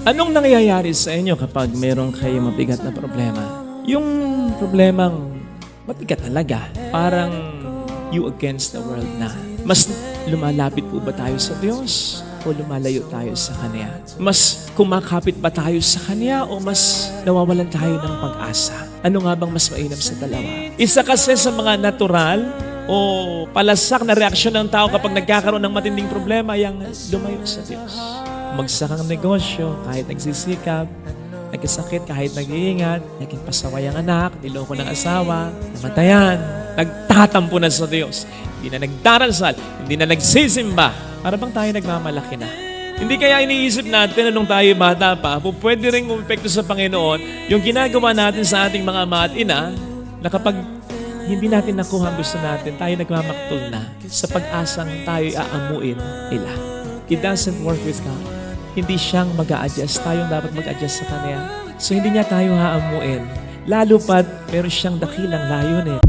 Anong nangyayari sa inyo kapag meron kayong mabigat na problema? Yung problemang mabigat talaga, parang you against the world na. Mas lumalapit po ba tayo sa Diyos o lumalayo tayo sa Kanya? Mas kumakapit ba tayo sa Kanya o mas nawawalan tayo ng pag-asa? Ano nga bang mas mainam sa dalawa? Isa kasi sa mga natural o palasak na reaksyon ng tao kapag nagkakaroon ng matinding problema, yung lumayo sa Diyos. Magsakang negosyo, kahit nagsisikap, nagkasakit, kahit nag-iingat, naging pasaway ang anak, niloko ng asawa, namatayan, nagtatampo na sa Diyos, hindi na nagdarasal, hindi na nagsisimba, para bang tayo nagmamalaki na? Hindi kaya iniisip natin anong tayo bata pa, pwede rin umepekto sa Panginoon yung ginagawa natin sa ating mga ama at ina, na kapag hindi natin nakuha ang gusto natin, tayo nagmamaktol na sa pag-asang tayo'y aamuin nila. It doesn't work with God. Hindi siyang mag-a-adjust. Tayong dapat mag-adjust sa Kanya. So, hindi niya tayo haamuin. Lalo pat, meron siyang dakilang layunin.